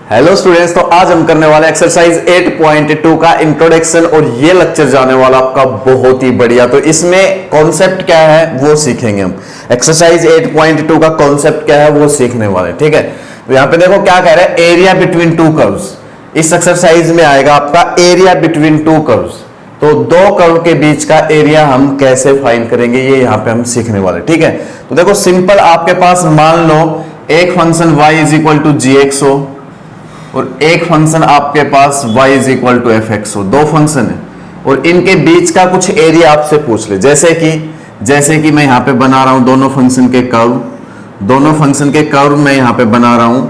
Hello students, तो आज हम करने वाले एक्सरसाइज 8.2 का इंट्रोडक्शन और ये लेक्चर जाने वाला आपका बहुत ही बढ़िया। तो इसमें कॉन्सेप्ट क्या है वो सीखेंगे हम। एक्सरसाइज 8.2 का कॉन्सेप्ट क्या है वो सीखने वाले, ठीक है। तो यहाँ पे देखो क्या कह रहा है, एरिया बिटवीन टू कर्व्स। इस एक्सरसाइज में आएगा आपका एरिया बिटवीन टू कर्व्स। तो दो कर्व के बीच का एरिया हम कैसे फाइंड करेंगे ये यहाँ पे हम सीखने वाले, ठीक है। तो देखो सिंपल, आपके पास मान लो एक function y is equal to g x हो और एक फंक्शन आपके पास y is equal to f x हो। दो फंक्शन है और इनके बीच का कुछ एरिया आपसे पूछ ले। जैसे कि मैं यहां पे बना रहा हूं दोनों फंक्शन के कर्व मैं यहां पे बना रहा हूं।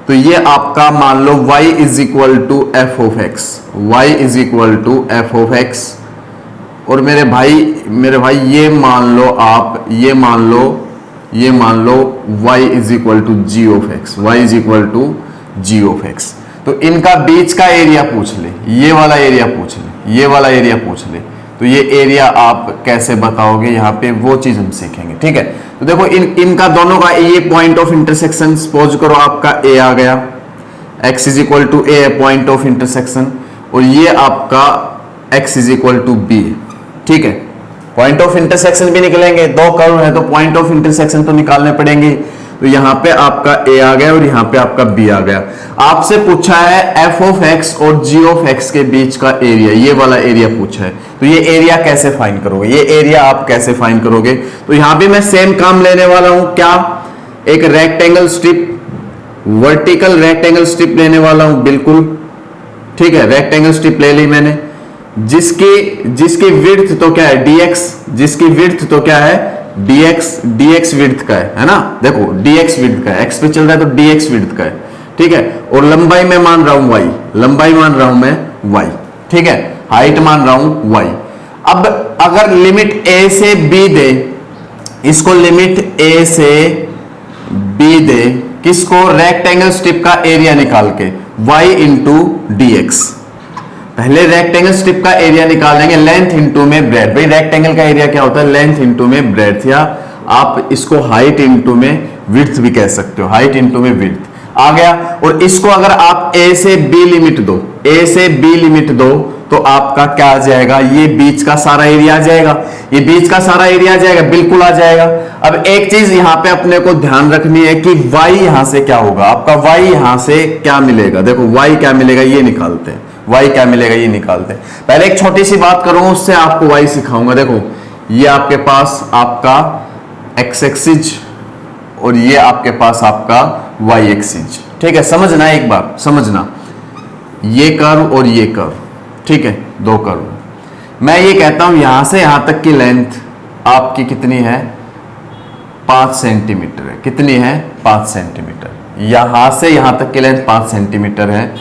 तो ये आपका मान लो y is equal to f of x, और मेरे भाई ये मान लो y is equal to g of x. तो इनका बीच का एरिया पूछ ले, ये वाला एरिया पूछ ले। तो ये एरिया आप कैसे बताओगे यहाँ पे, वो चीज हम सीखेंगे, ठीक है। तो देखो इनका दोनों का ये पॉइंट ऑफ इंटरसेक्शन, सपोज करो आपका ए आ गया, x is equal to a point of intersection, और ये आपका x is equal to b, ठीक है। पॉइंट ऑफ इंटरसेक्शन भी निकलेंगे, दो कर्व है तो पॉइंट ऑफ इंटरसेक्शन तो निकालने पड़ेंगे। तो यहां पे आपका a आ गया और यहां पे आपका b आ गया। आपसे पूछा है f ऑफ x और g ऑफ x के बीच का एरिया, ये वाला एरिया पूछा है। तो ये एरिया कैसे फाइंड करोगे, तो यहां भी मैं सेम काम लेने वाला हूं। क्या, एक rectangle strip, vertical rectangle strip लेने वाला हूं, बिल्कुल ठीक है। रेक्टेंगल स्ट्रिप ले ली मैंने, जिसकी विड्थ तो क्या है dx विड्थ का है ना। देखो dx विड्थ का है, x पे चल रहा है तो dx विड्थ का है, ठीक है। और लंबाई में मान रहा हूं y, ठीक है। हाइट मान रहा हूं y। अब अगर लिमिट a से b दे, इसको लिमिट a से b दे, किसको, रेक्टेंगल स्ट्रिप का एरिया निकाल के, y इंटू dx। पहले रेक्टेंगल स्ट्रिप का एरिया निकालेंगे, लेंथ इंटू में ब्रेड। भाई रेक्टेंगल का एरिया क्या होता है, लेंथ इंटू में ब्रेड, या आप इसको हाइट इंटू में विड्थ भी कह सकते हो, हाइट इंटू में विड्थ आ गया। और इसको अगर आप a से b लिमिट दो तो आपका क्या आ जाएगा, ये बीच का सारा एरिया आ जाएगा, बिल्कुल आ जाएगा। अब एक चीज यहां पे अपने को ध्यान रखनी है कि y यहां से क्या होगा, आपका y यहां से क्या मिलेगा। देखो y क्या मिलेगा ये निकालते हैं, पहले एक छोटी सी बात करूं, उससे आपको y सिखाऊंगा। देखो ये आपके पास आपका x एक्सिस और ये आपके पास आपका y एक्सिस, ठीक है। समझना, एक बार समझना, ये कर्व और ये कर्व, ठीक है, दो कर्व। मैं ये कहता हूं यहां से यहां तक की लेंथ आपकी कितनी है, 5 सेंटीमीटर है। कितनी है, 5 सेंटीमीटर। यहां से यहां तक की लेंथ 5 सेंटीमीटर है,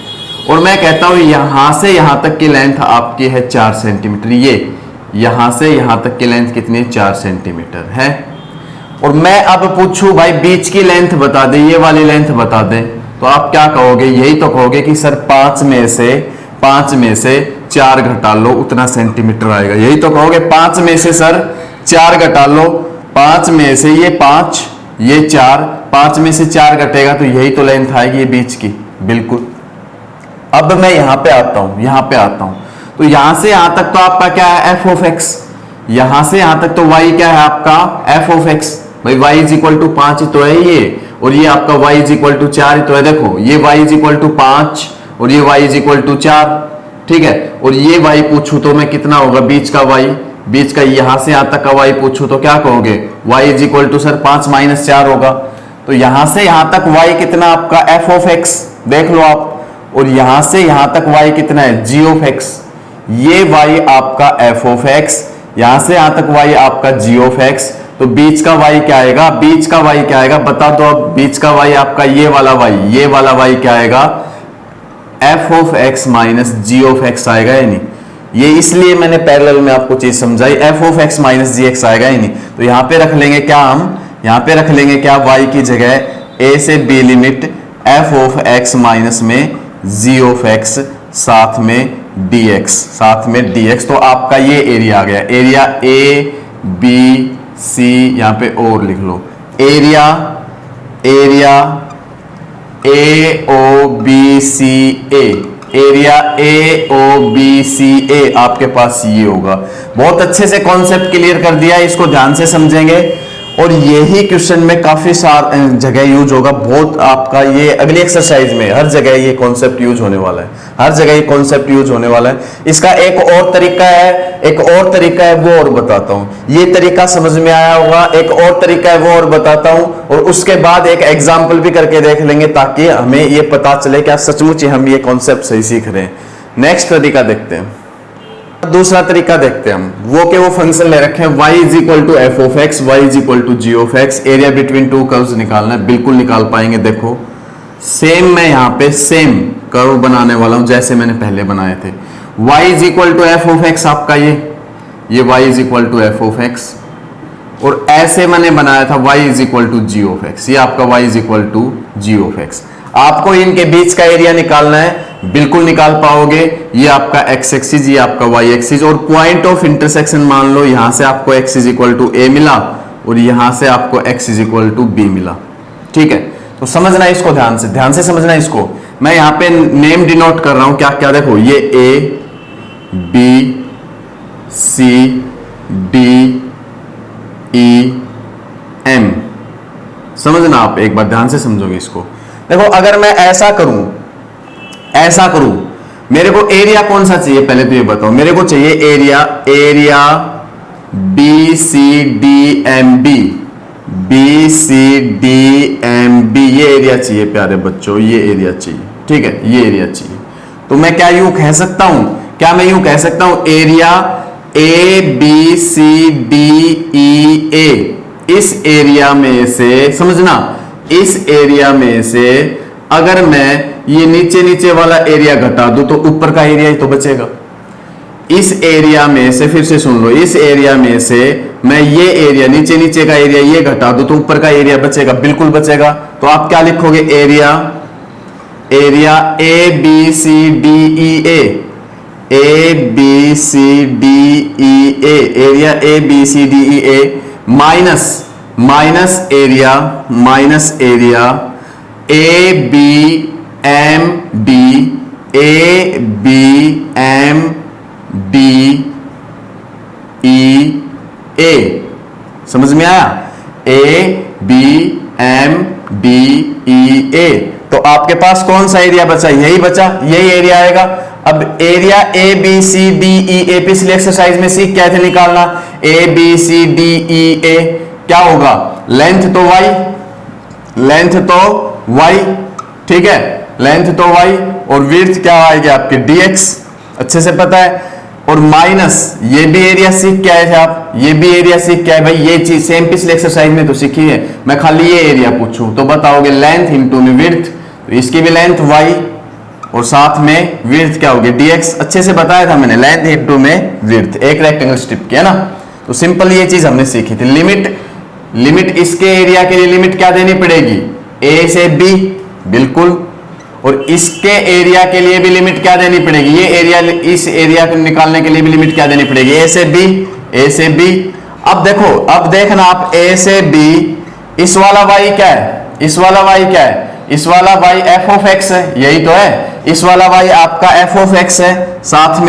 और मैं कहता हूं यहां से यहां तक की लेंथ आपकी है 4 सेंटीमीटर। ये यहां से यहां तक की लेंथ कितनी है, 4 सेंटीमीटर है। और मैं अब पूछूं भाई बीच की लेंथ बता दे, ये वाली लेंथ बता दे, तो आप क्या कहोगे, यही तो कहोगे कि सर 5 में से 4 घटा लो, उतना सेंटीमीटर आएगा। यही तो कहोगे, 5 में से सर 4 घटा लो, 5 में से ये 5 ये 4, 5 में से 4 घटेगा तो यही तो लेंथ आएगी ये बीच की, बिल्कुल। अब मैं यहां पे आता हूं, तो यहां से यहां तक तो आपका क्या है, f ऑफ x। यहां से यहां तक तो y क्या है आपका, f ऑफ x। भाई y इज इक्वल टू 5 ही तो है ये, और ये आपका y इज इक्वल टू 4 ही तो है। देखो ये y इज इक्वल टू 5 और ये y इज इक्वल टू 4, ठीक है। और ये y पूछूं तो मैं कितना होगा, बीच का यहां से यहां तक का y पूछूं तो क्या कहोगे, y is equal to sir 5 minus 4 होगा। तो यहां से यहां तक y कितना आपका, f ऑफ x, देख लो आप। और यहां से यहां तक y कितना है, g ऑफ x। ये y आपका f ऑफ x, यहां से यहां तक y आपका g ऑफ x। तो बीच का y क्या आएगा, बता दो अब। बीच का y आपका ये वाला y क्या आएगा, f of x minus g of x आएगा या नहीं। ये इसलिए मैंने पैरेलल में आपको चीज समझाई, f of x minus g x आएगा या नहीं। तो यहां पे रख लेंगे क्या, हम यहां पे रख लेंगे क्या, y की जगह a से b limit f of x minus में g ऑफ x साथ में dx। तो आपका ये एरिया आ गया, एरिया a b c, यहां पे और लिख लो, area A O B C A, area A O B C A आपके पास ये होगा। बहुत अच्छे से कॉन्सेप्ट क्लियर कर दिया, इसको ध्यान से समझेंगे और यही क्वेश्चन में काफी सारे जगह यूज होगा। बहुत आपका ये अगली एक्सरसाइज में हर जगह ये कॉन्सेप्ट यूज होने वाला है, हर जगह ये कॉन्सेप्ट यूज होने वाला है। इसका एक और तरीका है, वो और बताता हूं। ये तरीका समझ में आया होगा, एक और तरीका है वो और बताता हूं, और उसके बाद एक एग्जाम्पल भी करके देख लेंगे ताकि हमें ये पता चले क्या सचमुच हम ये कॉन्सेप्ट सही सीख रहे हैं। नेक्स्ट तरीका देखते हैं, दूसरा तरीका देखते हैं हम। वो फंक्शन ले रखे हैं y is equal to f of x, y is equal to g of x, area between two curves निकालना है। बिल्कुल निकाल पाएंगे। देखो सेम मैं यहाँ पे सेम कर्व बनाने वाला हूं जैसे मैंने पहले बनाए थे। y is equal to f of x आपका ये y is equal to f of x, और ऐसे मैंने बनाया था y is equal to g of x, ये आपका y is equal to g of x. आपको इनके बीच का एरिया निकालना है, बिल्कुल निकाल पाओगे। ये आपका x एक्सिस, ये आपका y एक्सिस, और पॉइंट ऑफ इंटरसेक्शन मान लो यहां से आपको x is equal to a मिला और यहां से आपको x is equal to b मिला। ठीक है, तो समझना इसको ध्यान से समझना इसको। मैं यहां पे नेम डिनोट कर रहा हूं क्या क्या। देखो ये A B C D E M, समझना आप एक बार ध्यान से समझोगे इसको। देखो अगर मैं ऐसा करूं, मेरे को एरिया कौन सा चाहिए पहले तो ये बताओ। मेरे को चाहिए area B C D M B, B C D M B, ये एरिया चाहिए प्यारे बच्चों, ये एरिया चाहिए। ठीक है, ये एरिया चाहिए। तो मैं क्या यूं कह सकता हूं, area A B C D E A, इस एरिया में से समझना, इस एरिया में से अगर मैं ये नीचे वाला एरिया घटा दूं तो ऊपर का एरिया ही तो बचेगा। इस एरिया में से, फिर से सुन लो, इस एरिया में से मैं ये एरिया नीचे का एरिया ये घटा दूं तो ऊपर का एरिया बचेगा, बिल्कुल बचेगा। तो आप क्या लिखोगे, area A B C D E A, A B C D E A, area A B C D E A minus area A B M D, A B M D E A, समझ में आया, A B M D E A. तो आपके पास कौन सा area बचा, यही बचा, यही एरिया आएगा। अब area A B C D E A, पिछली एक्सरसाइज में सीख क्या थे निकालना, ए बी सी डी ई ए क्या होगा, लेंथ तो y, ठीक है, लेंथ तो y, और विड्थ क्या आएगी आपकी dx, अच्छे से पता है। और माइनस ये भी एरिया सीख के आए थे आप, ये भी एरिया सीख के आए भाई, ये चीज सेम पिछले एक्सरसाइज में तो सीखी है। मैं खाली ये एरिया पूछूं तो बताओगे लेंथ इंटू में विड्थ, तो इसकी भी लेंथ y और साथ में विड्थ क्या होगी dx, अच्छे से बताया था मैंने, लेंथ इंटू में विड्थ, एक रेक्टेंगल स्ट्रिप की है ना। तो सिंपल ये चीज हमने सीखी थी। लिमिट इसके एरिया के लिए लिमिट क्या देनी पड़ेगी, a से b, बिल्कुल, और इसके एरिया के लिए भी लिमिट क्या देनी पड़ेगी, ये एरिया, इस एरिया को निकालने के लिए भी लिमिट क्या देनी पड़ेगी, a से b। अब देखो, अब देखना आप, a से b, इस वाला y क्या है, इस वाला y f ऑफ x है, यही तो है, इस वाला y आपका f ऑफ x है, साथ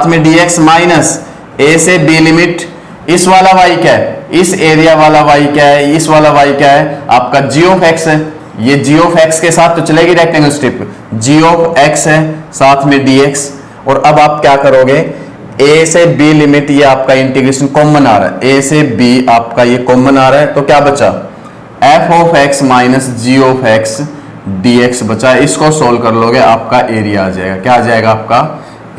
में dx माइनस a से b लिमिट, इस वाला y क्या है, इस एरिया वाला y क्या है, इस वाला y क्या है आपका g ऑफ x है, ये g ऑफ x के साथ तो चलेगी rectangle strip, g of x है साथ में dx। और अब आप क्या करोगे, a से b लिमिट, ये आपका इंटीग्रेशन कॉमन आ रहा है, a से b आपका ये कॉमन आ रहा है, तो क्या बचा, f of x minus g of x dx बचा। इसको सोल्व कर लोगे आपका एरिया आ जाएगा, क्या आ जाएगा आपका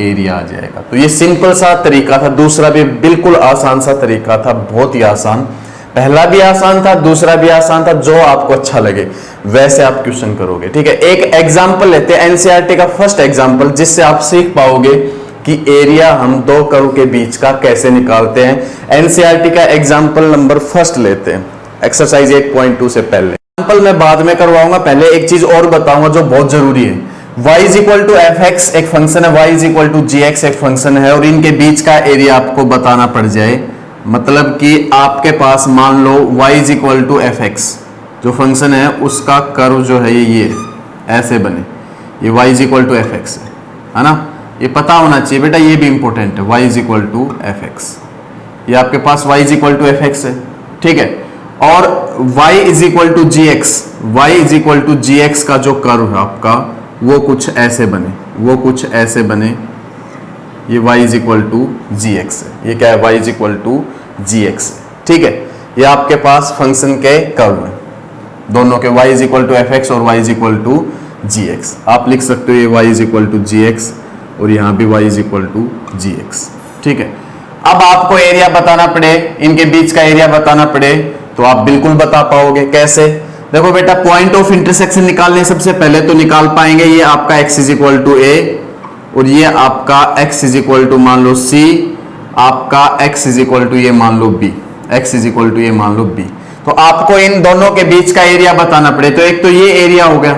एरिया आ जाएगा। तो ये सिंपल सा तरीका था, दूसरा भी बिल्कुल आसान सा तरीका था, बहुत ही आसान, पहला भी आसान था, दूसरा भी आसान था, जो आपको अच्छा लगे वैसे आप क्वेश्चन करोगे। ठीक है, एक एग्जांपल लेते हैं, एनसीईआरटी का फर्स्ट एग्जांपल, जिससे आप सीख पाओगे कि एरिया हम दो कर्व के बीच का कैसे निकालते हैं। एनसीईआरटी का एग्जांपल नंबर फर्स्ट लेते हैं, एक्सरसाइज 1.2 से पहले। एग्जांपल मैं बाद में करवाऊंगा, पहले एक चीज और बताऊंगा जो बहुत जरूरी है। y is equal to f x एक फंक्शन है, y is equal to g x एक फंक्शन है, और इनके बीच का एरिया आपको बताना पड़ जाए। मतलब कि आपके पास मान लो y is equal to f x, जो फंक्शन है उसका कर्व जो है ये ऐसे बने, ये y is equal to f x है ना, ये पता होना चाहिए बेटा, ये भी इंपॉर्टेंट है, y is equal to f x, ये आपके पास y is equal to f x है, ठीक है। और y is equal to g x, y is equal to g x का जो कर्व है आपका वो कुछ ऐसे बने, वो कुछ ऐसे बने, ये y is equal to g x है, ये क्या है, y is equal to g x है, ठीक है। ये आपके पास फंक्शन के कर्व है दोनों के, y is equal to f x और y is equal to g x. आप लिख सकते हो ये y is equal to g x और यहाँ भी y is equal to g x, ठीक है। अब आपको एरिया बताना पड़े, इनके बीच का एरिया बताना पड़े तो आप बिल्कुल बता पाओगे। कैसे? देखो बेटा, पॉइंट ऑफ इंटरसेक्शन निकालने सबसे पहले तो निकाल पाएंगे, ये आपका x is equal to a और ये आपका x इज इक्वल टू मान लो c, आपका x इज इक्वल टू ये मान लो b, x is equal to ये मान लो b। तो आपको इन दोनों के बीच का एरिया बताना पड़े, तो एक तो ये एरिया हो गया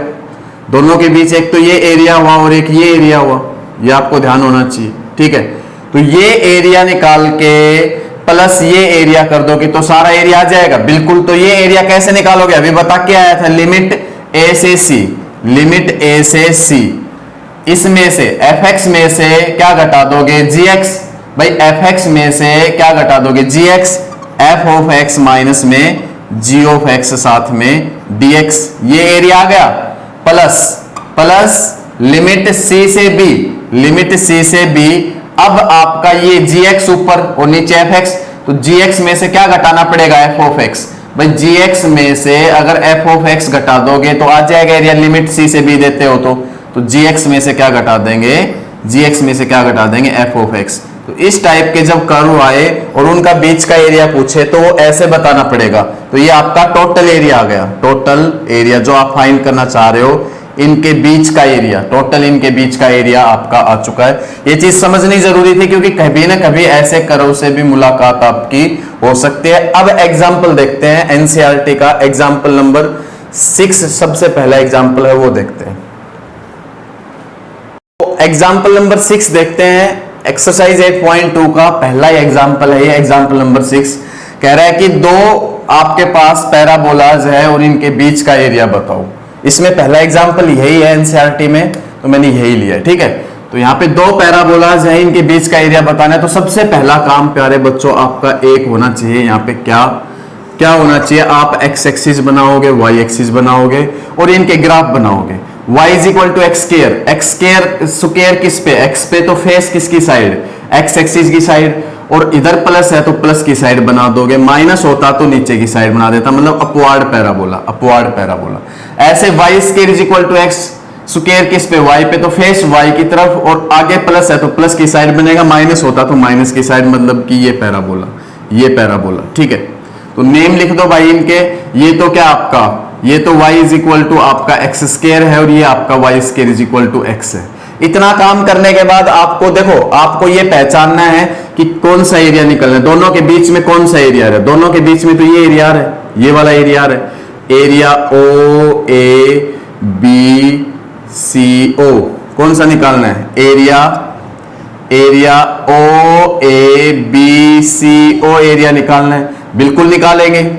दोनों के बीच, एक तो ये एरिया हुआ और एक ये एरिया हुआ, ये आपको ध्यान होना चाहिए, ठीक है। तो ये एरिया निकाल के प्लस ये एरिया कर दोगे तो सारा एरिया आ जाएगा, बिल्कुल। तो ये एरिया कैसे निकालोगे, अभी बता के आया था, लिमिट a से c, लिमिट a से c, इसमें से fx में से क्या घटा दोगे, gx, भाई fx में से क्या घटा दोगे, gx, f of x minus में g ऑफ x साथ में dx, ये एरिया आ गया, प्लस प्लस लिमिट c से b, लिमिट c से b। अब आपका ये gx ऊपर और नीचे fx, तो gx में से क्या घटाना पड़ेगा, f ऑफ x, भाई gx में से अगर f ऑफ x घटा दोगे तो आ जाएगा एरिया, लिमिट c से b देते हो तो gx में से क्या घटा देंगे, gx में से क्या घटा देंगे, f ऑफ x। तो इस टाइप के जब कर्व आए और उनका बीच का एरिया पूछे तो वो ऐसे बताना पड़ेगा। तो ये आपका टोटल एरिया आ गया, टोटल एरिया जो आप फाइंड करना चाह रहे हो, इनके बीच का एरिया, टोटल इनके बीच का एरिया आपका आ चुका है। ये चीज समझनी जरूरी थी क्योंकि कभी ना कभी ऐसे कर्व से भी मुलाकात आपकी हो सकती है। अब एग्जाम्पल देखते हैं एनसीईआरटी का, एग्जाम्पल नंबर 6 सबसे पहला एग्जाम्पल है वो देखते हैं। तो एग्जाम्पल नंबर 6 देखते हैं, एक्सरसाइज 8.2 का पहला एग्जाम्पल है ये, एग्जाम्पल नंबर 6 कह रहा है कि दो आपके पास पैराबोलाज है और इनके बीच का एरिया बताओ। इसमें पहला एग्जाम्पल यही है एनसीईआरटी में, तो मैंने यही लिया है, ठीक है। तो यहाँ पे दो पैराबोलाज है, इनके बीच का एरिया बताना है। तो सबसे पहला काम प्यारे बच्चों आपका एक होना चाहिए, यहाँ पे क्या क्या होना चाहिए, आप एक्स एक्सिस बनाओगे, वाई एक्सिस बनाओगे और इनके ग्राफ बनाओगे। y is equal to x square, x square किस पे, x पे, तो फेस किसकी साइड, x एक्सिस की साइड, और इधर प्लस है तो प्लस की साइड बना दोगे, माइनस होता तो नीचे की साइड बना देता, मतलब अपवार्ड पैराबोला, अपवार्ड पैराबोला। ऐसे y square is equal to x square किस पे, y पे, तो फेस y की तरफ, और आगे प्लस है तो प्लस की साइड बनेगा, माइनस होता तो माइनस की साइड, मतलब कि ये पैराबोला, ये पैराबोला, ठीक है। तो नेम लिख दो भाई इनके, ये तो क्या आपका, ये तो y इज इक्वल टू आपका एक्स स्क्वायर है और ये आपका y square is equal to x है। इतना काम करने के बाद आपको देखो, आपको ये पहचानना है कि कौन सा एरिया निकलना है, दोनों के बीच में कौन सा एरिया है, दोनों के बीच में तो ये एरिया है, ये वाला एरिया है, area O A B C ओ, कौन सा निकालना है, area, area O A B C O area निकालना है, बिल्कुल निकालेंगे।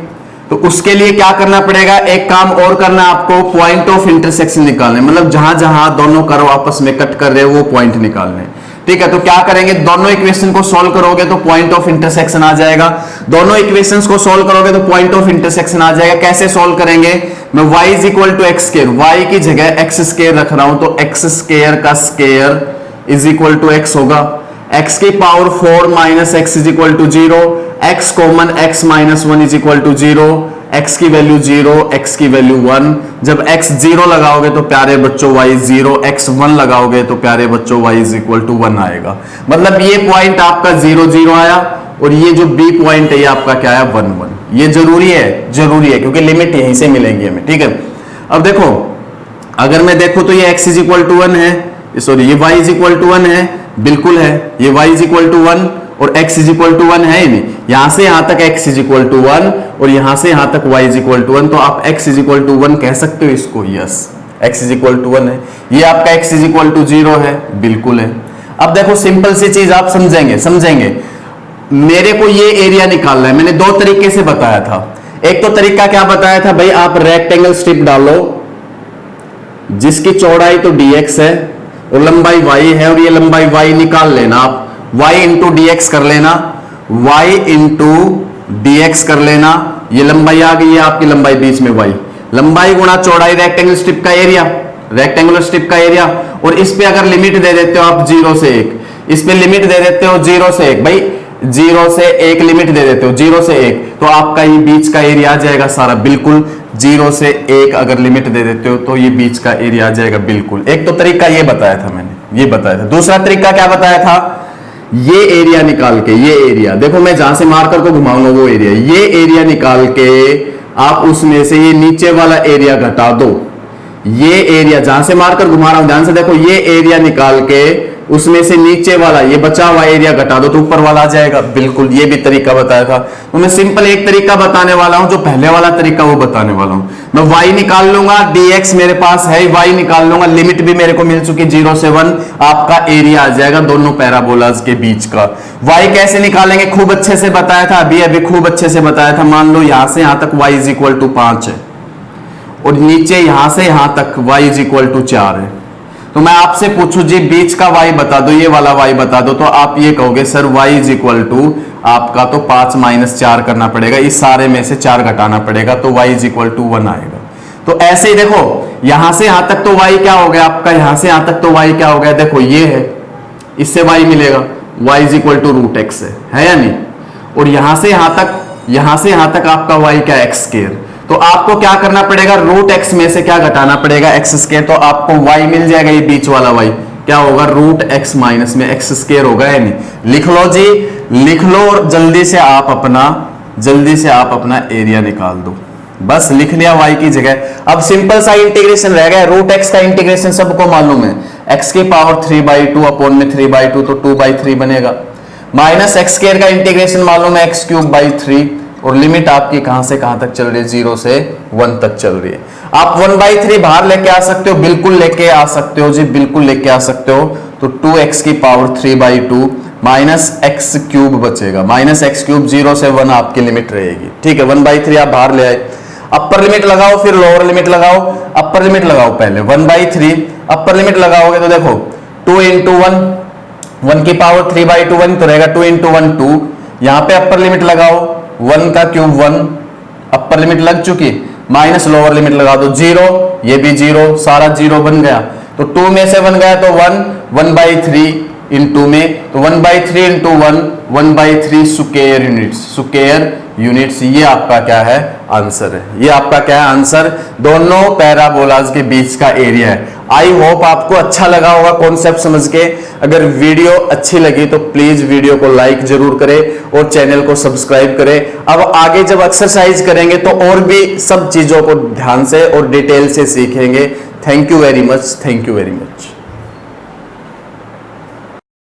तो उसके लिए क्या करना पड़ेगा, एक काम और करना है आपको, पॉइंट ऑफ इंटरसेक्शन निकालने, मतलब जहां जहां दोनों कर्व आपस में कट कर रहे हैं वो पॉइंट निकालने, ठीक है। तो क्या करेंगे, दोनों इक्वेशन को सॉल्व करोगे तो पॉइंट ऑफ इंटरसेक्शन आ जाएगा, दोनों इक्वेशंस को सॉल्व करोगे तो पॉइंट ऑफ इंटरसेक्शन आ जाएगा। कैसे सॉल्व करेंगे, मैं y is equal to x square, y की जगह एक्स स्क्वायर रख रहा हूं, तो एक्स स्क्वायर का square is equal to x होगा, x की power 4 minus x is equal to 0, x common x minus 1 is equal to 0, x की वैल्यू 0, x की वैल्यू 1। जब x 0 लगाओगे तो प्यारे बच्चों y 0, x 1 लगाओगे तो प्यारे बच्चों y इज इक्वल टू 1 आएगा। मतलब ये पॉइंट आपका 0 0 आया और ये जो b पॉइंट है ये आपका क्या आया, 1 1। ये जरूरी है क्योंकि लिमिट यहीं से मिलेंगी हमें, ठीक है। अब देखो, अगर मैं देखूं तो ये x इज इक्वल टू 1 है, सॉरी ये y इज इक्वल टू 1 है, बिल्कुल है, ये y इज इक्वल टू 1 और x इज इक्वल टू 1 है ही नहीं, यहां से यहां तक x इज इक्वल टू 1 और यहां से यहां तक y इज इक्वल टू 1, तो आप x इज इक्वल टू 1 कह सकते हो इसको, yes, x is equal to 1 है। ये आपका x इज इक्वल टू 0 है, बिल्कुल है। अब देखो सिंपल सी चीज आप समझेंगे, मेरे को ये एरिया निकालना है, मैंने दो तरीके से बताया था। एक तो तरीका क्या बताया था भाई, आप रेक्टेंगल स्ट्रिप डालो जिसकी चौड़ाई तो dx है और लंबाई y है, और ये लंबाई y निकाल लेना आप, y इंटू dx कर लेना, y इंटू dx कर लेना, ये लंबाई आ गई है आपकी, लंबाई बीच में y, लंबाई गुणा चौड़ाई रेक्टेंगल स्ट्रिप का एरिया, रेक्टेंगुलर स्ट्रिप का एरिया। और इस पे अगर लिमिट दे देते हो आप 0 से 1, इस पे लिमिट दे देते हो 0 से 1, भाई 0 से 1 लिमिट दे देते हो 0 से 1, तो आपका ये बीच का एरिया आ जाएगा सारा बिल्कुल 0 से 1 अगर लिमिट दे देते हो तो ये बीच का एरिया आ जाएगा बिल्कुल। एक तो तरीका ये बताया था मैंने, ये बताया था। दूसरा तरीका क्या बताया था, ये एरिया निकाल के, ये एरिया देखो मैं जहां से मार्कर को घुमाऊंगा वो एरिया, ये एरिया निकाल के आप उसमें से ये नीचे वाला एरिया घटा दो, ये एरिया जहां से मार्कर घुमा रहा हूं ध्यान से देखो, ये एरिया निकाल के उसमें से नीचे वाला ये बचा हुआ एरिया घटा दो तो ऊपर वाला आ जाएगा बिल्कुल। ये भी तरीका बताया था। तो मैं सिंपल एक तरीका बताने वाला हूं, जो पहले वाला तरीका वो बताने वाला हूं। मैं y निकाल लूंगा, dx मेरे पास है, y निकाल लूंगा, लिमिट भी मेरे को मिल चुकी 0 से 1, आपका एरिया आ जाएगा दोनों पैराबोलाज के बीच का। y कैसे निकालेंगे खूब अच्छे से बताया था, अभी अभी खूब अच्छे से बताया था। मान लो यहां से यहां तक y इज इक्वल टू 5 है और नीचे यहां से यहां तक y इज इक्वल टू 4 है, तो मैं आपसे पूछूं जी बीच का y बता दो, ये वाला y बता दो, तो आप ये कहोगे sir y is equal to आपका तो 5 माइनस 4 करना पड़ेगा, इस सारे में से 4 घटाना पड़ेगा तो y इज इक्वल टू 1 आएगा। तो ऐसे ही देखो यहां से यहां तक तो y क्या हो गया आपका, यहां से यहां तक तो y क्या हो गया, देखो ये है, इससे y मिलेगा, y is equal to root x है या नहीं। और यहां से यहां तक आपका y क्या एक्स स्क्वायर, तो आपको क्या करना पड़ेगा, रूट एक्स में से क्या घटाना पड़ेगा, एक्स स्क्वायर, तो आपको y मिल जाएगा, ये बीच वाला y क्या होगा, रूट एक्स माइनस में एक्स स्क्वायर होगा या नहीं। लिख लो जी, लिख लो और जल्दी से आप अपना एरिया निकाल दो, बस लिख लिया y की जगह। अब सिंपल सा इंटीग्रेशन रह गया, रूट एक्स का इंटीग्रेशन सबको मालूम है, x की पावर 3/2 अपॉन में 3/2 तो 2/3 बनेगा, माइनस एक्स स्क्वायर का इंटीग्रेशन मालूम है x³ 3, और लिमिट आपकी कहां से कहां तक चल रही है, 0 से 1 तक चल रही है। आप 1/3 बाहर लेके आ सकते हो, बिल्कुल लेके आ सकते हो जी, बिल्कुल लेके आ सकते हो, तो 2x की पावर 3/2 माइनस x³ बचेगा, माइनस x³ 0 से 1 आपकी लिमिट रहेगी, ठीक है। 1/3 आप बाहर ले आए, अपर लिमिट लगाओ फिर लोअर लिमिट लगाओ, अपर लिमिट लगाओ पहले 1/3, अपर लिमिट लगाओगे तो देखो 2 इंटू 1 की पावर 3/2 1 तो रहेगा, 2 इंटू 1 2, यहां पे अपर लिमिट लगाओ 1 का क्यूब 1, अपर लिमिट लग चुकी, माइनस लोअर लिमिट लगा दो 0, ये भी 0, सारा 0 बन गया, तो 2 में से 1 गया तो 1, 1/3 इंटू में, तो 1/3 इंटू 1, 1/3 स्क्वायर यूनिट्स, ये आपका क्या है आंसर है, ये आपका क्या है आंसर, दोनों पैराबोलाज के बीच का एरिया है। आई होप आपको अच्छा लगा होगा कॉन्सेप्ट समझ के। अगर वीडियो अच्छी लगी तो प्लीज वीडियो को लाइक जरूर करें और चैनल को सब्सक्राइब करें। अब आगे जब एक्सरसाइज करेंगे तो और भी सब चीजों को ध्यान से और डिटेल से सीखेंगे। Thank you very much, thank you very much.